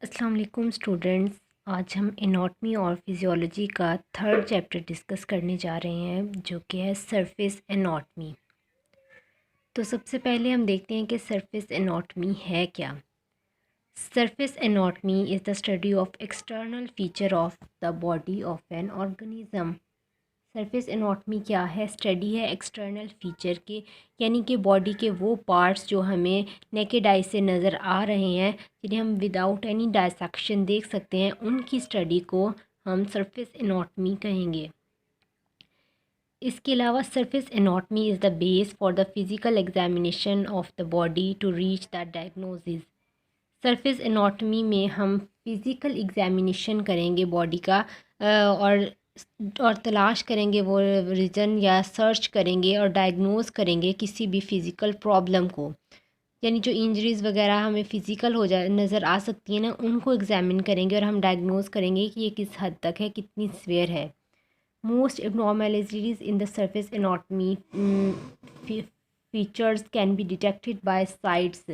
अस्सलाम वालेकुम स्टूडेंट्स। आज हम एनाटॉमी और फिजियोलॉजी का थर्ड चैप्टर डिस्कस करने जा रहे हैं जो कि है सरफेस एनाटॉमी। तो सबसे पहले हम देखते हैं कि सरफेस एनाटॉमी है क्या। Surface anatomy is the study of external feature of the body of an organism. Surface anatomy क्या है? स्टडी है एक्सटर्नल फीचर के, यानी कि बॉडी के वो पार्ट्स जो हमें नेकेड आई से नज़र आ रहे हैं, जिन्हें हम विदाउट एनी डायसेक्शन देख सकते हैं, उनकी स्टडी को हम सरफेस एनाटॉमी कहेंगे। इसके अलावा surface anatomy is the base for the physical examination of the body to reach the diagnosis. Surface anatomy में हम फिज़िकल एग्जामिनेशन करेंगे बॉडी का और तलाश करेंगे वो रीजन या सर्च करेंगे और डायग्नोज करेंगे किसी भी फ़िज़िकल प्रॉब्लम को, यानी जो इंजरीज़ वगैरह हमें फ़िज़िकल हो जाए नज़र आ सकती हैं ना, उनको एग्जामिन करेंगे और हम डायग्नोज करेंगे कि ये किस हद तक है, कितनी सीवियर है। Most abnormalities in the surface anatomy features can be detected by sites,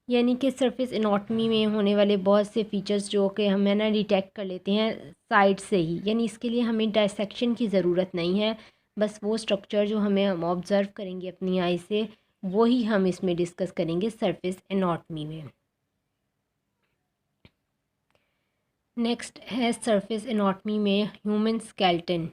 यानी कि सरफेस एनाटॉमी में होने वाले बहुत से फीचर्स जो कि हम है ना डिटेक्ट कर लेते हैं साइड से ही, यानी इसके लिए हमें डायसेक्शन की ज़रूरत नहीं है। बस वो स्ट्रक्चर जो हमें हम ऑब्ज़र्व करेंगे अपनी आई से, वही हम इसमें डिस्कस करेंगे सरफेस एनाटॉमी में। नेक्स्ट है सरफेस एनाटॉमी में ह्यूमन स्केलेटन।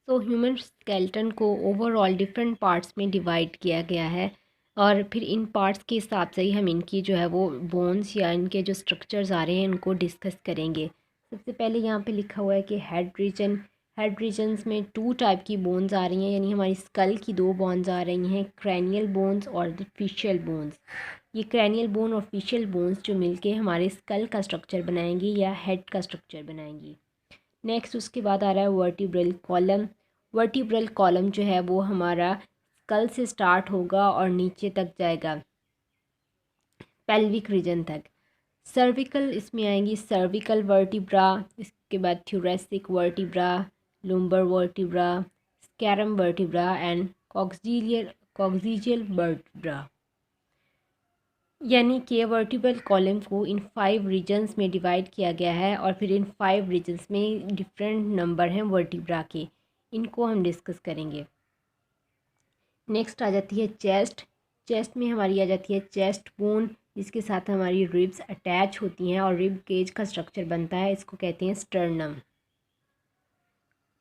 तो ह्यूमन स्केलेटन को ओवरऑल डिफरेंट पार्ट्स में डिवाइड किया गया है और फिर इन पार्ट्स के हिसाब से ही हम इनकी जो है वो बोन्स या इनके जो स्ट्रक्चर्स आ रहे हैं उनको डिस्कस करेंगे। सबसे पहले यहाँ पे लिखा हुआ है कि हेड रीजन्स में 2 टाइप की बोन्स आ रही हैं, यानी हमारी स्कल की 2 बोन्स आ रही हैं, क्रैनियल बोन्स और फेशियल बोन्स। ये क्रैनियल बोन और फेशियल बोन्स जो मिलके हमारे स्कल का स्ट्रक्चर बनाएंगी या हेड का स्ट्रक्चर बनाएंगी। नेक्स्ट उसके बाद आ रहा है वर्टिब्रल कॉलम। वर्टिब्रल कॉलम जो है वो हमारा स्कल से स्टार्ट होगा और नीचे तक जाएगा पेल्विक रीजन तक। सर्विकल इसमें आएंगी सर्विकल वर्टिब्रा, इसके बाद thoracic vertebra, lumbar vertebra, sacrum vertebra and coccygeal vertebra. यानी कि वर्टिब्रल कॉलम को इन 5 रीजन्स में डिवाइड किया गया है और फिर इन 5 रीजन्स में डिफरेंट नंबर हैं वर्टिब्रा के, इनको हम डिस्कस करेंगे। नेक्स्ट आ जाती है चेस्ट में हमारी आ जाती है चेस्ट बोन, जिसके साथ हमारी रिब्स अटैच होती हैं और रिब केज का स्ट्रक्चर बनता है, इसको कहते हैं स्टर्नम।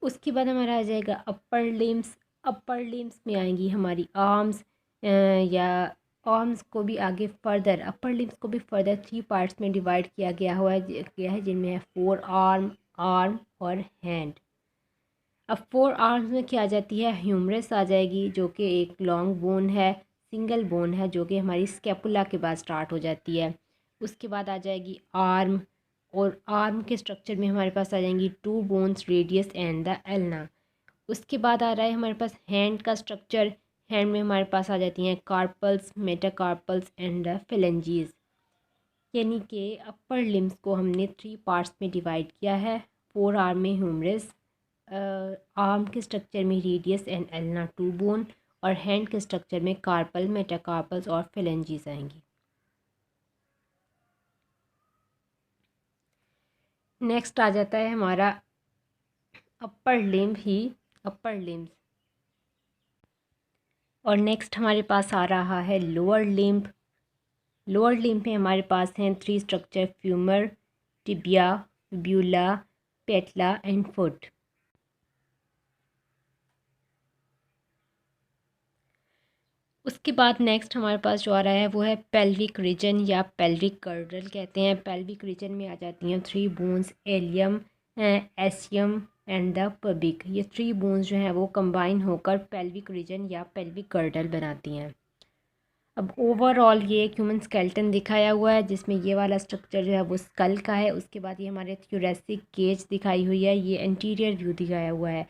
उसके बाद हमारा आ जाएगा अपर लिम्स में आएंगी हमारी आर्म्स या आर्म्स को भी आगे फर्दर अपर लिम्स को भी फर्दर 3 पार्ट्स में डिवाइड किया गया है जिनमें है 4 आर्म और हैंड। अब 4 आर्म्स में क्या आ जाती है, ह्यूमरस आ जाएगी जो कि एक लॉन्ग बोन है, सिंगल बोन है जो कि हमारी स्कैपुला के बाद स्टार्ट हो जाती है। उसके बाद आ जाएगी आर्म, और आर्म के स्ट्रक्चर में हमारे पास आ जाएंगी 2 bones, radius and the ulna. उसके बाद आ रहा है हमारे पास हैंड का स्ट्रक्चर। हैंड में हमारे पास आ जाती हैं carpals, metacarpals and the phalanges. यानी कि अपर लिम्स को हमने 3 पार्ट्स में डिवाइड किया है। 4 आर्म में ह्यूमरस, आर्म के स्ट्रक्चर में रेडियस एंड एल्ना 2 बोन, और हैंड के स्ट्रक्चर में कार्पल, मेटाकार्पल्स और फेलेंजीज आएंगी। नेक्स्ट आ जाता है हमारा अपर लिम्स, और नेक्स्ट हमारे पास आ रहा है लोअर लिम्ब में हमारे पास हैं 3 स्ट्रक्चर, फ्यूमर, टिबिया, फिब्यूला, पेटला एंड फुट। उसके बाद नेक्स्ट हमारे पास जो आ रहा है वो है पेल्विक रीजन या पेल्विक गर्डल कहते हैं। पेल्विक रीजन में आ जाती हैं 3 बोन्स, एलियम, एसियम एंड द पबिक। ये 3 बोन्स जो हैं वो कंबाइन होकर पेल्विक रीजन या पेल्विक गर्डल बनाती हैं। अब ओवरऑल ये एक ह्यूमन स्केलेटन दिखाया हुआ है जिसमें ये वाला स्ट्रक्चर जो है वो स्कल का है। उसके बाद ये हमारे थोरैसिक केज दिखाई हुई है, ये एंटीरियर व्यू दिखाया हुआ है।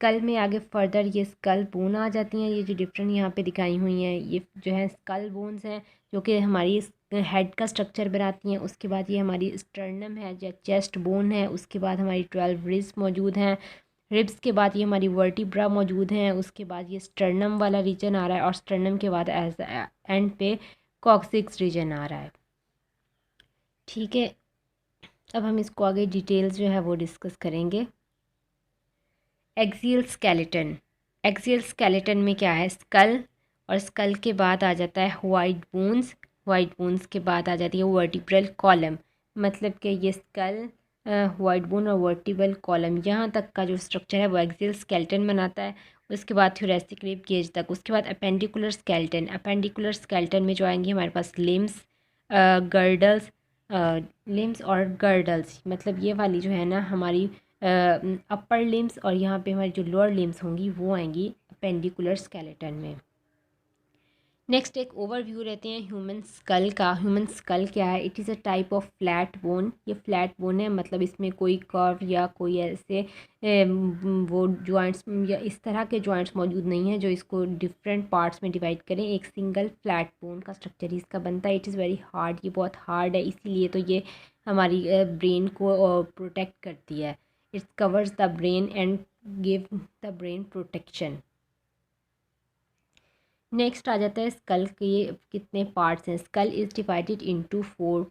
स्कल में आगे फर्दर ये स्कल बोन आ जाती हैं, ये जो डिफरेंट यहाँ पे दिखाई हुई हैं ये जो है स्कल बोन्स हैं जो कि हमारी हेड का स्ट्रक्चर बनाती हैं। उसके बाद ये हमारी स्टर्नम है या चेस्ट बोन है। उसके बाद हमारी 12 रिब्स मौजूद हैं। रिब्स के बाद ये हमारी वर्टिब्रा मौजूद हैं। उसके बाद ये स्टर्नम वाला रीजन आ रहा है और स्टर्नम के बाद एज एंड पे कॉक्सिक्स रीजन आ रहा है। ठीक है, अब हम इसको आगे डिटेल्स जो है वो डिस्कस करेंगे। Axial skeleton. एक्सियल स्केलेटन में क्या है, स्कल, और स्कल के बाद आ जाता है वाइट बोन्स, वाइट बोन्स के बाद आ जाती है वर्टिब्रल कॉलम। मतलब कि ये स्कल, वाइट बोन और वर्टिब्रल कॉलम, यहाँ तक का जो स्ट्रक्चर है वो एक्सियल स्केलेटन बनाता है। उसके बाद थोरेसिक रिब केज तक। उसके बाद अपेंडिकुलर स्केलेटन। अपेंडिकुलर स्केलेटन में जो आएंगे हमारे पास लिम्स, गर्डल्स, लिम्स और गर्डल्स, मतलब ये वाली जो है ना हमारी अपर लिम्स, और यहाँ पे हमारी जो लोअर लिम्स होंगी वो आएंगी अपेंडिकुलर स्केलेटन में। नेक्स्ट एक ओवरव्यू रहते हैं ह्यूमन स्कल का। ह्यूमन स्कल क्या है, it is a type of flat bone. ये फ्लैट बोन है, मतलब इसमें कोई कर्व या कोई ऐसे वो जॉइंट्स या इस तरह के जॉइंट्स मौजूद नहीं हैं जो इसको डिफरेंट पार्ट्स में डिवाइड करें। एक सिंगल फ्लैट बोन का स्ट्रक्चर इसका बनता है। इट इज़ वेरी हार्ड, ये बहुत हार्ड है, इसीलिए तो ये हमारी ब्रेन को प्रोटेक्ट करती है। It covers the brain and give the brain protection. Next आ जाता है स्कल के कितने पार्ट्स हैं। Skull is divided into 4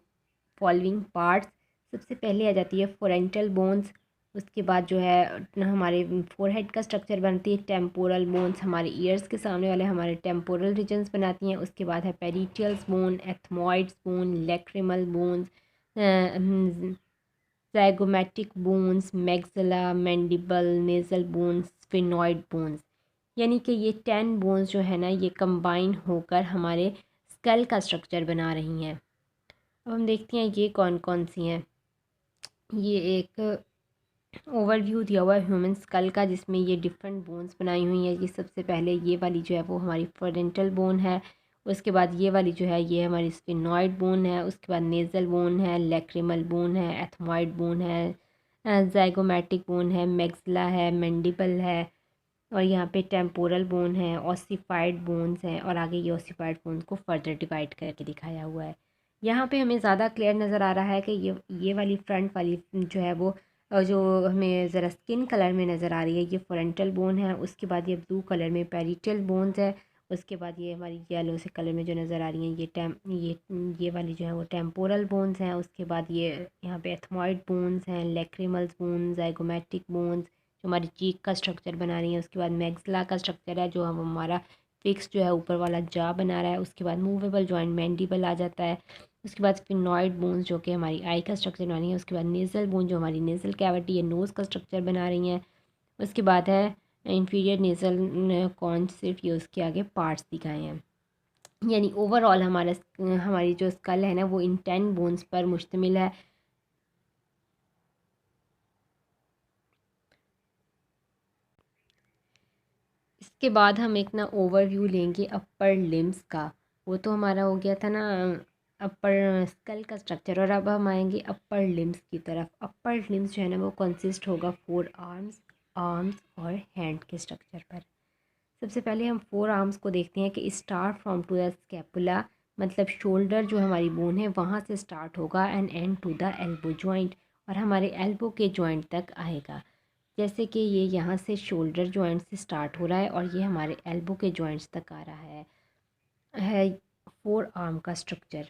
following parts. सबसे पहले आ जाती है फोरेंटल बोन्स। उसके बाद जो है हमारे फोरहेड का स्ट्रक्चर बनती है टेम्पोरल बोन्स, हमारे ईयर्स के सामने वाले हमारे टेम्पोरल रीजन्स बनाती हैं। उसके बाद है parietals bone, ethmoids bone, lacrimal bones, zygomatic bones, maxilla, mandible, nasal bones, sphenoid bones. यानी कि ये 10 बोन्स जो है ना ये कंबाइन होकर हमारे स्कल का स्ट्रक्चर बना रही हैं। अब हम देखते हैं ये कौन कौन सी हैं। ये एक ओवरव्यू दिया हुआ है ह्यूमन स्कल का, जिसमें ये डिफरेंट बोन्स बनाई हुई हैं। ये सबसे पहले ये वाली जो है वो हमारी फ्रंटल बोन है। उसके बाद ये वाली जो है ये हमारी स्फिनॉइड बोन है। उसके बाद नेज़ल बोन है, लैक्रिमल बोन है, एथमॉइड बोन है, ज़ाइगोमेटिक बोन है, मैक्सिला है, मैंडिबल है, और यहाँ पे टेम्पोरल बोन है, ऑसिफाइड बोन्स हैं, और आगे ये ऑसिफाइड बोन्स को फर्दर डिवाइड करके दिखाया हुआ है। यहाँ पे हमें ज़्यादा क्लियर नज़र आ रहा है कि ये वाली फ्रंट वाली जो है वो जो हमें ज़रा स्किन कलर में नज़र आ रही है ये फ्रंटल बोन है। उसके बाद ये ब्लू कलर में पेरिटल बोन्स है। उसके बाद ये हमारी येलो से कलर में जो नज़र आ रही हैं ये वाली जो है वो टेम्पोरल बोन्स हैं। उसके बाद ये यहाँ पे एथमॉइड बोन्स हैं, लैक्रिमल्स बोन्स, ज़ाइगोमेटिक बोन्स जो हमारी चीक का स्ट्रक्चर बना रही है। उसके बाद मैक्सिला का स्ट्रक्चर है जो हम हमारा फिक्स जो है ऊपर वाला जा बना रहा है। उसके बाद मूवेबल जॉइंट मैंडिबल आ जाता है। उसके बाद फिनॉइड बोन्स जो कि हमारी आई का स्ट्रक्चर बना रही है। उसके बाद नेज़ल बोन जो हमारी नेज़ल कैविटी या नोज़ का स्ट्रक्चर बना रही हैं। उसके बाद है इंफीरियर नेज़ल कॉन, सिर्फ ये उसके आगे पार्ट्स दिखाए हैं। यानी ओवरऑल हमारी जो स्कल है ना वो इन 10 बोन्स पर मुश्तमिल है। इसके बाद हम एक ना ओवरव्यू लेंगे अपर लिम्स का। वो तो हमारा हो गया था ना अपर स्कल का स्ट्रक्चर, और अब हम आएंगे अपर लिम्स की तरफ। अपर लिम्स जो है ना वो कंसिस्ट होगा 4 आर्म्स, आर्म्स और हैंड के स्ट्रक्चर पर। सबसे पहले हम 4 आर्म्स को देखते हैं कि start from to the scapula, मतलब शोल्डर जो हमारी बोन है वहाँ से स्टार्ट होगा and end to the elbow joint, और हमारे एल्बो के जॉइंट तक आएगा। जैसे कि ये यहाँ से शोल्डर जॉइंट से स्टार्ट हो रहा है और ये हमारे एल्बो के जॉइंट्स तक आ रहा है 4 आर्म का स्ट्रक्चर।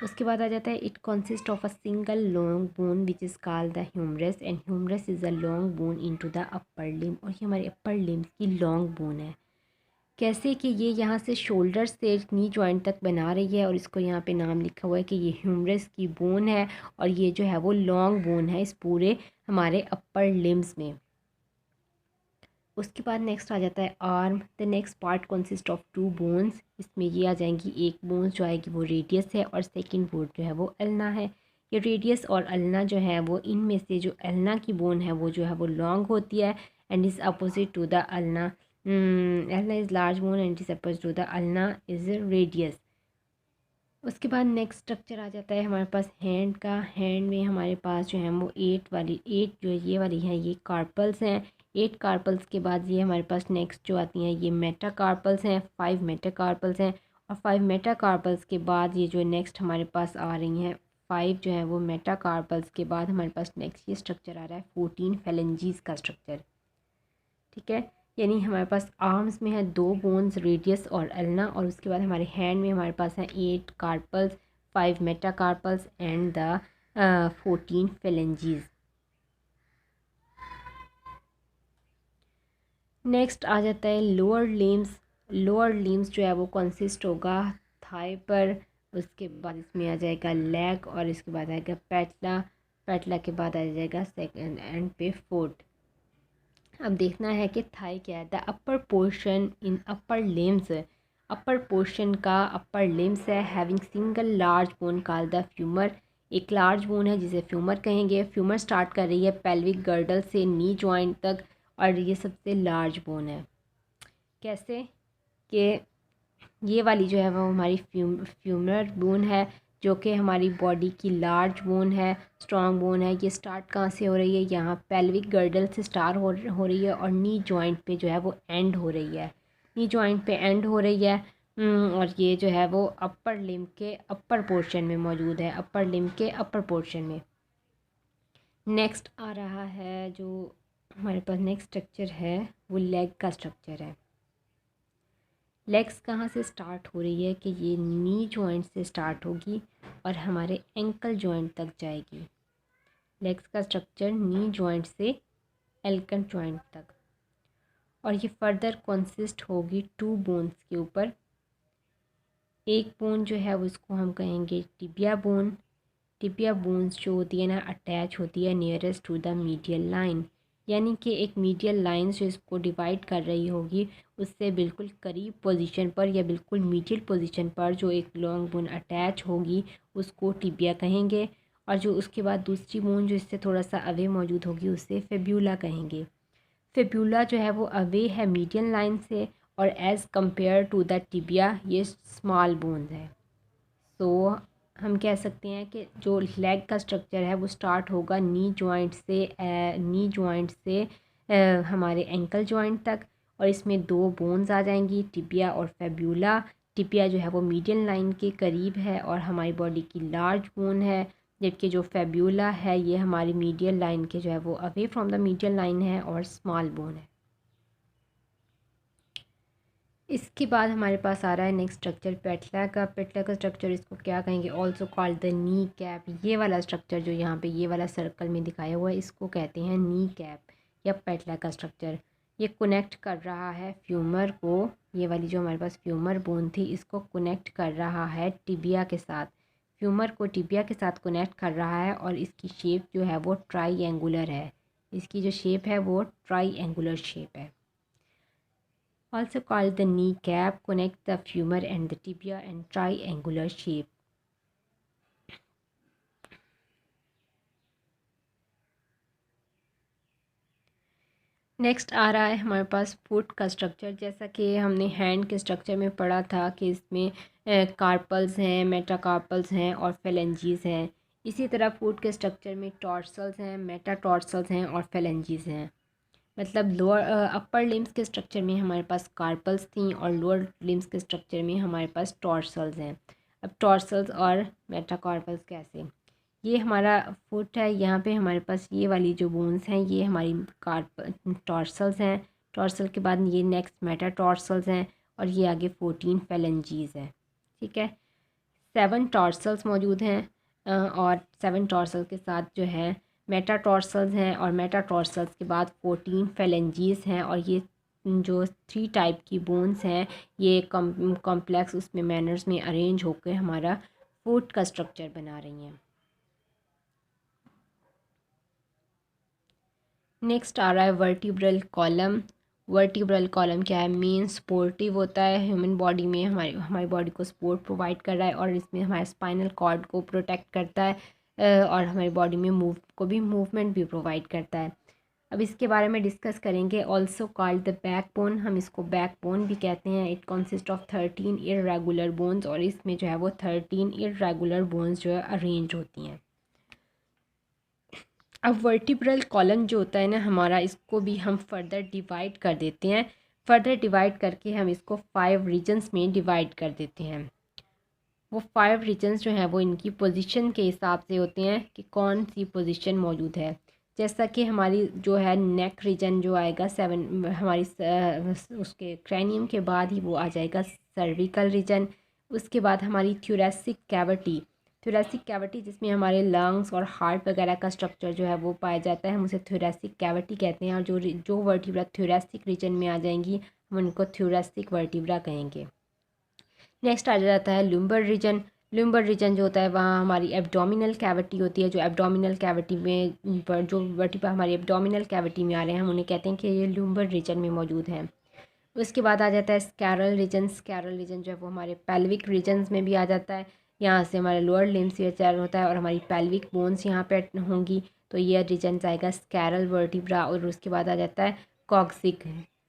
उसके बाद आ जाता है it consist of a single long bone which is called the humerus, and humerus is a long bone into the upper limb, और ये हमारे अपर लिम्ब की लॉन्ग बोन है। कैसे कि ये यहाँ से शोल्डर से नी जॉइंट तक बना रही है, और इसको यहाँ पे नाम लिखा हुआ है कि ये ह्यूमरस की बोन है, और ये जो है वो लॉन्ग बोन है इस पूरे हमारे अपर लिम्स में। उसके बाद नेक्स्ट आ जाता है arm. The next part consist of 2 bones. इसमें ये आ जाएंगी, एक बोन्स जो आएगी वो रेडियस है, और सेकंड बोन जो है वो अल्ना है। ये रेडियस और अल्ना जो है वो इनमें से जो अल्ना की बोन है वो जो है वो लॉन्ग होती है and is opposite to the ulna. Ulna is large bone and is opposite to the ulna is radius. उसके बाद नेक्स्ट स्ट्रक्चर आ जाता है हमारे पास हैंड का। हैंड में हमारे पास जो है वो 8 जो ये वाली है ये कार्पल्स हैं। 8 कार्पल्स के बाद ये हमारे पास नेक्स्ट जो आती हैं ये मेटा कार्पल्स हैं। 5 मेटा कार्पल्स हैं, और 5 मेटा कार्पल्स के बाद ये जो नेक्स्ट हमारे पास आ रही हैं 5 जो है वो मेटा कार्पल्स के बाद हमारे पास नेक्स्ट ये स्ट्रक्चर आ रहा है 14 फेलेंजीज का स्ट्रक्चर। ठीक है, यानी हमारे पास आर्म्स में है 2 बोन्स रेडियस और अल्ना, और उसके बाद हमारे हैंड में हमारे पास है 8 carpals, 5 metacarpals and the 14 phalanges। Next आ जाता है लोअर लिम्स। लोअर लिम्स जो है वो कंसिस्ट होगा थाई पर, उसके बाद इसमें आ जाएगा लेग और इसके बाद आएगा पैटला, पैटला के बाद आ जाएगा सेकंड एंड पे फुट। अब देखना है कि थाई क्या है। The upper portion in upper limbs, upper portion का अपर लिम्स है having single large bone called the femur. एक लार्ज बोन है जिसे फ्यूमर कहेंगे। फ्यूमर स्टार्ट कर रही है पेल्विक गर्डल से नी जॉइंट तक और ये सबसे लार्ज बोन है। कैसे कि ये वाली जो है वो हमारी फ्यूमर बोन है जो कि हमारी बॉडी की लार्ज बोन है, स्ट्रॉन्ग बोन है। ये स्टार्ट कहाँ से हो रही है, यहाँ पेल्विक गर्डल से स्टार्ट हो रही है और नी जॉइंट पे जो है वो एंड हो रही है, नी जॉइंट पे एंड हो रही है। और ये जो है वो अपर लिम्ब के अपर पोर्शन में मौजूद है, अपर लिम्ब के अपर पोर्शन में। नेक्स्ट आ रहा है जो हमारे पास नेक्स्ट स्ट्रक्चर है वो लेग का स्ट्रक्चर है। लेग्स कहाँ से स्टार्ट हो रही है कि ये नी जॉइंट से स्टार्ट होगी और हमारे एंकल जॉइंट तक जाएगी। लेग्स का स्ट्रक्चर नी जॉइंट से एल्कन जॉइंट तक, और ये फर्दर कंसिस्ट होगी 2 बोन्स के ऊपर। एक बोन जो है उसको हम कहेंगे टिबिया बोन। टिबिया बोन्स जो होती है ना अटैच होती है nearest to the medial line, यानी कि एक मीडियल लाइन जो इसको डिवाइड कर रही होगी उससे बिल्कुल करीब पोजीशन पर या बिल्कुल मीडियल पोजीशन पर जो एक लॉन्ग बोन अटैच होगी उसको टिबिया कहेंगे। और जो उसके बाद दूसरी बोन जो इससे थोड़ा सा अवे मौजूद होगी उसे फेब्यूला कहेंगे। फेब्यूला जो है वो अवे है मीडियल लाइन से और as compare to the tibia ये स्मॉल बोन है। तो हम कह सकते हैं कि जो लेग का स्ट्रक्चर है वो स्टार्ट होगा नी जॉइंट से हमारे एंकल जॉइंट तक, और इसमें 2 बोन्स आ जाएंगी टिबिया और फेब्यूला। टिबिया जो है वो मीडियन लाइन के करीब है और हमारी बॉडी की लार्ज बोन है, जबकि जो फेब्यूला है ये हमारी मीडियल लाइन के जो है वो away from the medial line है और स्मॉल बोन है। इसके बाद हमारे पास आ रहा है नेक्स्ट स्ट्रक्चर पेटला का। पेटला का स्ट्रक्चर इसको क्या कहेंगे, also called the knee cap. ये वाला स्ट्रक्चर जो यहाँ पे ये वाला सर्कल में दिखाया हुआ है इसको कहते हैं नी कैप या पेटला का स्ट्रक्चर। ये कनेक्ट कर रहा है फ्यूमर को, ये वाली जो हमारे पास फ्यूमर बोन थी इसको कनेक्ट कर रहा है टिबिया के साथ, फ्यूमर को टिबिया के साथ कनेक्ट कर रहा है और इसकी शेप जो है वो ट्राईएंगुलर है। इसकी जो शेप है वो ट्राईएंगुलर शेप है। Also called the kneecap, connect the femur and the tibia and triangular shape. Next आ रहा है हमारे पास फुट का स्ट्रक्चर। जैसा कि हमने हैंड के स्ट्रक्चर में पढ़ा था कि इसमें कार्पल्स हैं, मेटाकार्पल्स हैं और फेलेंजीज हैं। इसी तरह फुट के स्ट्रक्चर में टॉर्सल्स हैं, मेटाटॉर्सल्स हैं और फेलेंजीज हैं। मतलब लोअर अपर लिम्स के स्ट्रक्चर में हमारे पास कार्पल्स थी और लोअर लिम्स के स्ट्रक्चर में हमारे पास टॉर्सल्स हैं। अब टॉर्सल्स और मेटाकार्पल्स कैसे, ये हमारा फुट है, यहाँ पे हमारे पास ये वाली जो बोन्स हैं ये हमारी टॉर्सल्स हैं। टॉर्सल के बाद ये नेक्स्ट मेटाटॉर्सल्स हैं और ये आगे 14 फेलेंजीज हैं। ठीक है, 7 टॉर्सल्स मौजूद हैं और 7 टॉर्सल के साथ जो है मेटाटॉर्सल्स हैं और मेटाटॉर्सल्स के बाद 14 फेलेंजीज हैं। और ये जो 3 टाइप की बोन्स हैं ये कॉम्प्लेक्स उसमें मैनर्स में अरेंज होकर हमारा फुट का स्ट्रक्चर बना रही हैं। नेक्स्ट आ रहा है वर्टिब्रल कॉलम। वर्टिब्रल कॉलम क्या है, मेन सपोर्टिव होता है ह्यूमन बॉडी में, हमारी बॉडी को सपोर्ट प्रोवाइड कर रहा है और इसमें हमारे स्पाइनल कॉर्ड को प्रोटेक्ट करता है और हमारी बॉडी में मूवमेंट भी प्रोवाइड करता है। अब इसके बारे में डिस्कस करेंगे। ऑल्सो कॉल्ड द बैकबोन, हम इसको बैकबोन भी कहते हैं। It consist of 13 irregular bones और इसमें जो है वो 13 इर्रेगुलर बोन्स जो है अरेंज होती हैं। अब वर्टिब्रल कॉलम जो होता है ना हमारा, इसको भी हम फर्दर डिवाइड कर देते हैं। फर्दर डिवाइड करके हम इसको 5 रीजन्स में डिवाइड कर देते हैं। वो 5 रीजन्स जो हैं वो इनकी पोजीशन के हिसाब से होते हैं कि कौन सी पोजीशन मौजूद है। जैसा कि हमारी जो है नेक रीजन जो आएगा 7 हमारी उसके क्रैनियम के बाद ही वो आ जाएगा सर्विकल रीजन। उसके बाद हमारी थोरैसिक कैविटी, थोरेसिक कैविटी जिसमें हमारे लंग्स और हार्ट वगैरह का स्ट्रक्चर जो है वो पाया जाता है, हम उसे थोरेसिक कैविटी कहते हैं। और जो वर्टिब्रा थोरेसिक रीजन में आ जाएंगी हम उनको थोरेसिक वर्टिब्रा कहेंगे। नेक्स्ट आ जाता है लुम्बर रीजन। लुम्बर रीजन जो होता है वहाँ हमारी एब्डोमिनल कैविटी होती है। जो एब्डोमिनल कैविटी में जो वर्टिब्रा हमारी एब्डोमिनल कैविटी में आ रहे हैं हम उन्हें कहते हैं कि ये लुम्बर रीजन में मौजूद हैं। उसके बाद आ जाता है स्कैरल रीजन। स्कैरल रीजन जो है वो हमारे पेल्विक रीजन्स में भी आ जाता है। यहाँ से हमारे लोअर लिम्स ये चैर होता है और हमारी पेल्विक बोन्स यहाँ पे होंगी, तो ये रीजन आएगा स्कैरल वर्टिब्रा। और उसके बाद आ जाता है कॉक्सिक,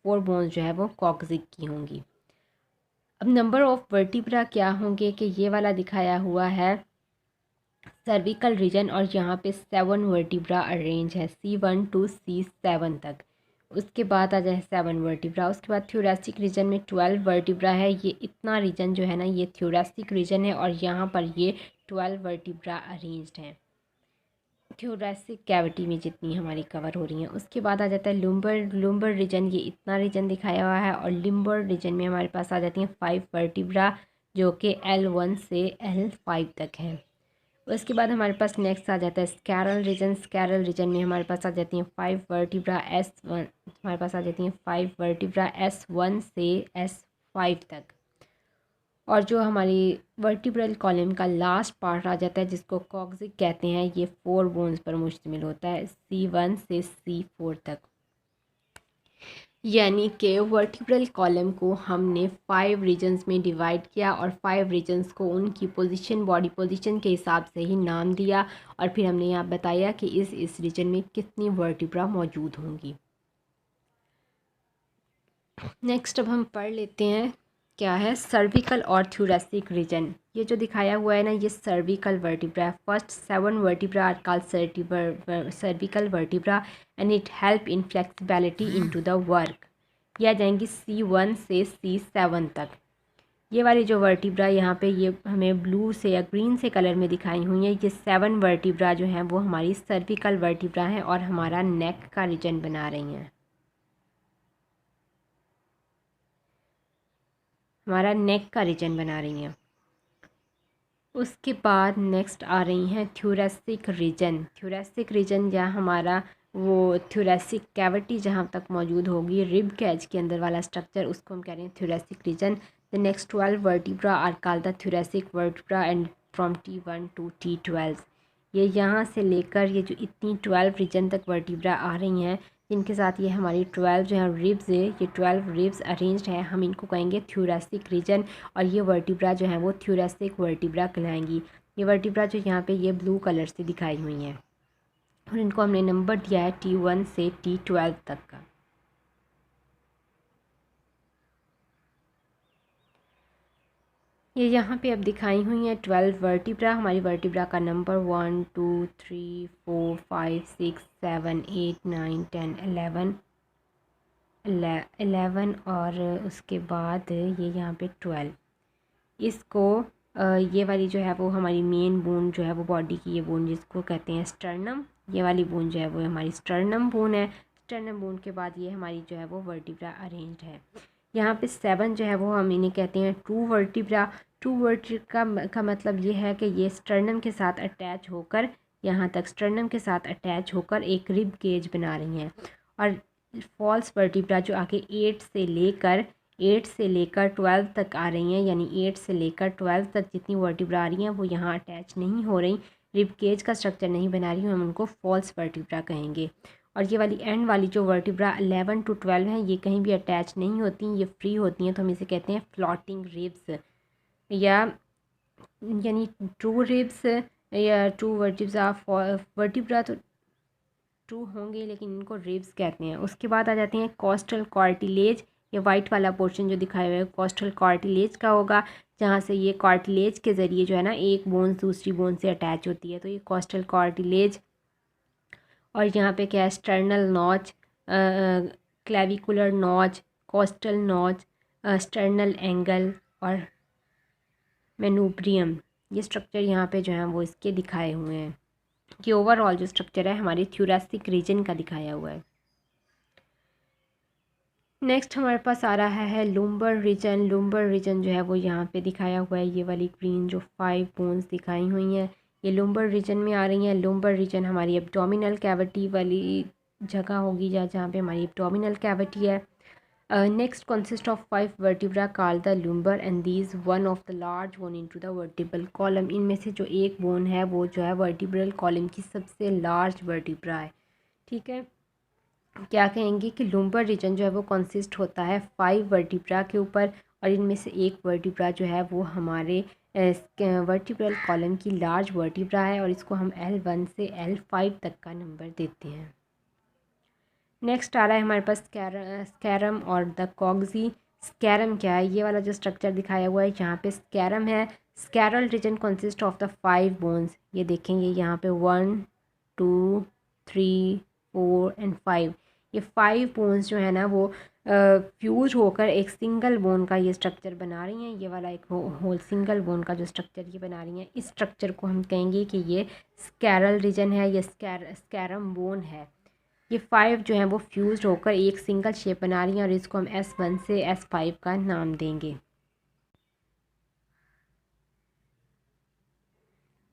4 बोन्स जो है वो कॉक्सिक की होंगी। अब नंबर ऑफ वर्टिब्रा क्या होंगे कि ये वाला दिखाया हुआ है सर्विकल रीजन और यहाँ पे 7 वर्टिब्रा अरेंज है, C1 to C7 तक। उसके बाद आ जाए 7 वर्टिब्रा। उसके बाद थोरेसिक रीजन में 12 वर्टिब्रा है। ये इतना रीजन जो है ना ये थोरेसिक रीजन है और यहाँ पर ये 12 वर्टिब्रा अरेंज्ड हैं थोरेसिक कैविटी में जितनी हमारी कवर हो रही हैं। उसके बाद आ जाता है लुम्बर। लुम्बर रीजन ये इतना रीजन दिखाया हुआ है और लिम्बर रीजन में हमारे पास आ जाती हैं 5 वर्टिब्रा जो कि L1 से L5 तक है। उसके बाद हमारे पास नेक्स्ट आ जाता है स्कैरल रीजन। स्कैरल रीजन में हमारे पास आ जाती हैं 5 वर्टिब्रा S1, हमारे पास आ जाती हैं 5 वर्टिब्रा S1 से S5 तक। और जो हमारी वर्टिब्रल कॉलम का लास्ट पार्ट आ जाता है जिसको कॉक्सिक कहते हैं, ये 4 बोन्स पर मुश्तमिल होता है, C1 से C4 तक। यानी कि वर्टिब्रल कॉलम को हमने 5 रीजन्स में डिवाइड किया और 5 रीजन्स को उनकी पोजीशन, बॉडी पोजीशन के हिसाब से ही नाम दिया और फिर हमने यहाँ बताया कि इस रीजन में कितनी वर्टिब्रा मौजूद होंगी। नेक्स्ट अब हम पढ़ लेते हैं क्या है सर्विकल और थोरेसिक रीजन। ये जो दिखाया हुआ है ना ये सर्विकल वर्टिब्रा है। First 7 vertebra are called cervical vertebra and it help in flexibility into the work. ये आ जाएंगी C1 से C7 तक। ये वाली जो वर्टिब्रा यहाँ पे ये हमें ब्लू से या ग्रीन से कलर में दिखाई हुई है, ये 7 वर्टिब्रा जो हैं वो हमारी सर्विकल वर्टिब्रा हैं और हमारा नेक का रीजन बना रही हैं, हमारा नेक का रीजन बना रही हैं। उसके बाद नेक्स्ट आ रही हैं थोरेसिक रीजन। थोरेसिक रीजन या हमारा वो थोरेसिक कैविटी जहाँ तक मौजूद होगी रिब कैज के अंदर वाला स्ट्रक्चर, उसको हम कह रहे हैं thoracic region. The next 12 vertebra are called the thoracic vertebra and from T1 to T12। ये यहाँ से लेकर ये जो इतनी 12 रीजन तक वर्टिब्रा आ रही हैं जिनके साथ ये हमारी 12 जो है रिब्स है, ये 12 रिब्स अरेंज्ड है, हम इनको कहेंगे थोरेसिक रीजन। और ये वर्टिब्रा जो है वो थोरेसिक वर्टिब्रा कहलाएंगी। ये वर्टिब्रा जो यहाँ पे ये ब्लू कलर से दिखाई हुई हैं और इनको हमने नंबर दिया है T1 से T12 तक का। ये यहाँ पे अब दिखाई हुई हैं 12 वर्टिब्रा। हमारी वर्टिब्रा का नंबर 1 2 3 4 5 6 7 8 9 10 11 और उसके बाद ये यहाँ पे 12। इसको ये वाली जो है वो हमारी मेन बोन जो है वो बॉडी की ये बोन जिसको कहते हैं स्टर्नम, ये वाली बोन जो है वो हमारी स्टर्नम बोन है। स्टर्नम बोन के बाद ये हमारी जो है वो वर्टिब्रा अरेंज्ड है। यहाँ पे 7 जो है वो हम इन्हें कहते हैं ट्रू वर्टिब्रा। ट्रू वर्टिब्रा का मतलब ये है कि ये स्टर्नम के साथ अटैच होकर यहाँ तक स्टर्नम के साथ अटैच होकर एक रिब केज बना रही हैं। और फॉल्स वर्टिब्रा जो आगे 8 से लेकर 12 तक आ रही हैं, यानी 8 से लेकर 12 तक जितनी वर्टिब्रा आ रही हैं वो यहाँ अटैच नहीं हो रही, रिब केज का स्ट्रक्चर नहीं बना रही, हम उनको फॉल्स वर्टिब्रा कहेंगे। और ये वाली एंड वाली जो वर्टिब्रा 11 to 12 हैं ये कहीं भी अटैच नहीं होती, ये फ्री होती हैं, तो हम इसे कहते हैं फ्लोटिंग रिब्स या यानी ट्रू रिब्स या ट्रू वर्टिब्रा तो ट्रू होंगे लेकिन इनको रिब्स कहते हैं। उसके बाद आ जाते हैं कॉस्टल कार्टिलेज। ये वाइट वाला पोर्शन जो दिखाया हुआ है कॉस्टल कार्टिलेज का होगा, जहाँ से ये कार्टिलेज के ज़रिए जो है ना एक बोन दूसरी बोन से अटैच होती है, तो ये कॉस्टल कार्टिलेज। और यहाँ पे क्या है sternal notch, clavicular notch, costal notch, sternal angle और मेनुब्रियम, ये स्ट्रक्चर यहाँ पे जो है वो इसके दिखाए हुए हैं। कि ओवरऑल जो स्ट्रक्चर है हमारे थोरेसिक रीजन का दिखाया हुआ है। नेक्स्ट हमारे पास आ रहा है लुम्बर रीजन। लुम्बर रीजन जो है वो यहाँ पे दिखाया हुआ है, ये वाली ग्रीन जो 5 बोन्स दिखाई हुई हैं ये लुम्बर रीजन में आ रही हैं। लुम्बर रीजन हमारी एब्डोमिनल कैविटी वाली जगह होगी जहाँ पे हमारी एब्डोमिनल कैविटी है। Next consist of 5 vertebra called the lumbar and these one of the large bone into the vertebral column. इनमें से जो एक बोन है वो जो है वर्टिब्रल कॉलम की सबसे लार्ज वर्टिब्रा है। ठीक है, क्या कहेंगे कि लुम्बर रीजन जो है वो कंसिस्ट होता है 5 वर्टिब्रा के ऊपर, और इनमें से एक वर्टिब्रा जो है वो हमारे वर्टिब्रल कॉलम की लार्ज वर्टिब्रा है, और इसको हम L1 से L5 तक का नंबर देते हैं। नेक्स्ट आ रहा है हमारे पास स्कैरम और द कॉक्सी। स्कैरम क्या है? ये वाला जो स्ट्रक्चर दिखाया हुआ है यहाँ पे स्कैरम है। Sacral region consist of the 5 bones. ये देखेंगे यहाँ पे 1 2 3 4 एंड 5, ये 5 बोन्स जो है ना वो फ्यूज होकर एक सिंगल बोन का ये स्ट्रक्चर बना रही हैं। ये वाला एक होल सिंगल बोन का जो स्ट्रक्चर ये बना रही हैं, इस स्ट्रक्चर को हम कहेंगे कि ये स्कैरल रीजन है, ये स्कैरम बोन है। ये 5 जो हैं वो फ्यूज होकर एक सिंगल शेप बना रही हैं, और इसको हम S1 से S5 का नाम देंगे।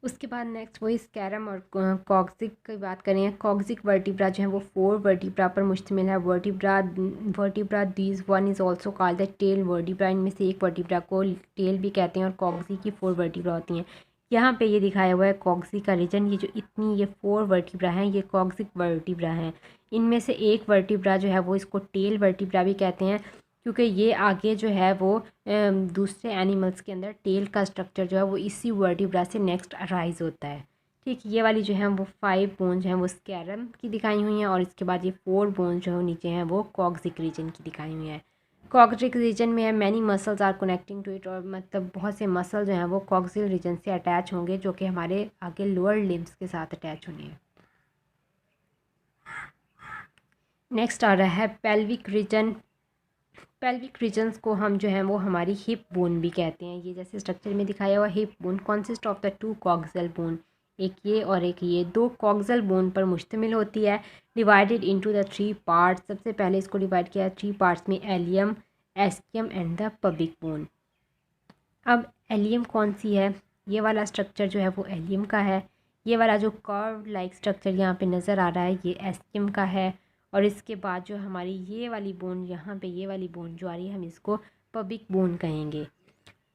उसके बाद नेक्स्ट वही स्कैरम और कॉक्सिक की बात करें। कॉक्सिक वर्टिब्रा जो है वो 4 वर्टिब्रा पर मुश्तमिल है। Vertebra these one is also called the tail vertebra. इनमें से एक वर्टिब्रा को टेल भी कहते हैं, और कॉक्सी की 4 वर्टिब्रा होती हैं। यहाँ पे ये दिखाया हुआ है कॉक्सी का रीजन। ये जो इतनी ये 4 वर्टिब्रा हैं ये कॉक्सिक वर्टिब्रा हैं। इनमें से एक वर्टिब्रा जो है वो इसको टेल वर्टिब्रा भी कहते हैं, क्योंकि ये आगे जो है वो दूसरे एनिमल्स के अंदर टेल का स्ट्रक्चर जो है वो इसी वर्टिब्रा से नेक्स्ट अराइज होता है। ठीक, ये वाली जो है वो 5 बोन जो हैं वो स्कैरम की दिखाई हुई हैं, और इसके बाद ये 4 बोन जो है नीचे हैं वो कॉक्सिक रीजन की दिखाई हुई हैं। कॉक्सिक रीजन में है many muscles are connecting to it, और मतलब बहुत से मसल जो हैं वो कॉक्सिल रीजन से अटैच होंगे, जो कि हमारे आगे लोअर लिम्स के साथ अटैच होने हैं। नेक्स्ट आ रहा है पेल्विक रीजन। पेल्विक रीजन्स को हम जो है वो हमारी हिप बोन भी कहते हैं। ये जैसे स्ट्रक्चर में दिखाया हुआ hip bone consist of the 2 coxal bone, एक ये और एक ये 2 कॉक्सल बोन पर मुश्तमिल होती है। Divided into the 3 parts. सबसे पहले इसको डिवाइड किया 3 पार्ट्स में, एलियम, एस्कियम एंड द पबिक बोन। अब एलियम कौन सी है? ये वाला स्ट्रक्चर जो है वो एलियम का है। ये वाला जो कर्व लाइक स्ट्रक्चर यहाँ पे नज़र आ रहा है ये एस्कियम का है, और इसके बाद जो हमारी ये वाली बोन यहाँ पे ये वाली बोन जो आ रही है हम इसको पबिक बोन कहेंगे,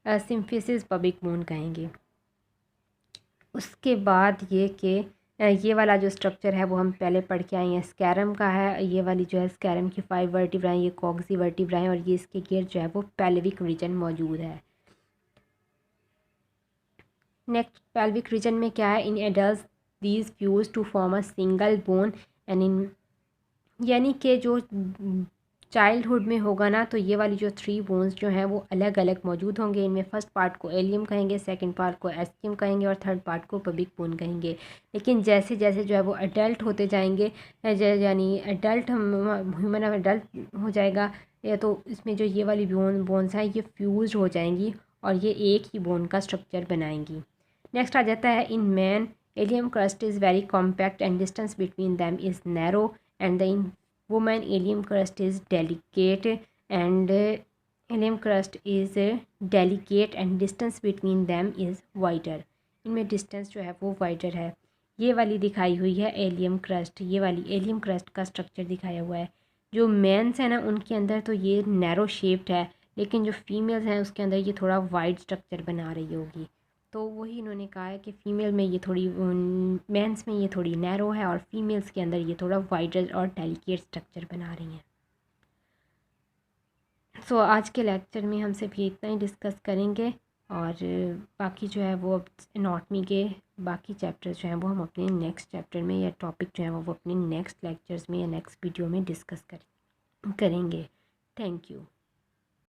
सिम्फिसिस पबिक बोन कहेंगे। उसके बाद ये कि ये वाला जो स्ट्रक्चर है वो हम पहले पढ़ के आए हैं, स्कैरम का है। ये वाली जो है स्कैरम की 5 वर्टिब्रा हैं, ये कॉक्सी वर्टिब्रा हैं, और ये इसके गियर जो है वो पेल्विक रीजन मौजूद है। नेक्स्ट पेल्विक रीजन में क्या है? In adult these fuse to form a single bone, and in यानी कि जो चाइल्डहुड में होगा ना तो ये वाली जो 3 बोन्स जो हैं वो अलग अलग मौजूद होंगे। इनमें फर्स्ट पार्ट को एलियम कहेंगे, सेकंड पार्ट को एस्कियम कहेंगे, और थर्ड पार्ट को पबिक बोन कहेंगे। लेकिन जैसे जैसे जो है वो अडल्ट होते जाएंगे, यानी अडल्ट ह्यूमन अडल्ट हो जाएगा, या तो इसमें जो ये वाली बोन्स हैं ये फ्यूज हो जाएंगी, और ये एक ही बोन का स्ट्रक्चर बनाएंगी। नेक्स्ट आ जाता है in man allium crust is very compact and distance between them is narrow, and the in woman allium crust is delicate and allium crust is delicate and distance between them is wider। इनमें distance जो है वो wider है। ये वाली दिखाई हुई है एलियम क्रस्ट, ये वाली एलियम क्रस्ट का स्ट्रक्चर दिखाया हुआ है। जो मेंस है ना उनके अंदर तो ये नैरो शेप्ड है, लेकिन जो फीमेल्स हैं उसके अंदर ये थोड़ा वाइड स्ट्रक्चर बना रही होगी। तो वही इन्होंने कहा है कि फ़ीमेल में ये थोड़ी मेंस में ये थोड़ी नैरो है, और फीमेल्स के अंदर ये थोड़ा वाइडर और डेलिकेट स्ट्रक्चर बना रही हैं। सो आज के लेक्चर में हम सिर्फ ये इतना ही डिस्कस करेंगे, और बाकी जो है वो एनाटॉमी के बाकी चैप्टर्स जो हैं वो हम अपने नेक्स्ट चैप्टर में या टॉपिक जो है वो अपने नेक्स्ट लेक्चर्स में या नेक्स्ट वीडियो में डिस्कस करेंगे। Thank you.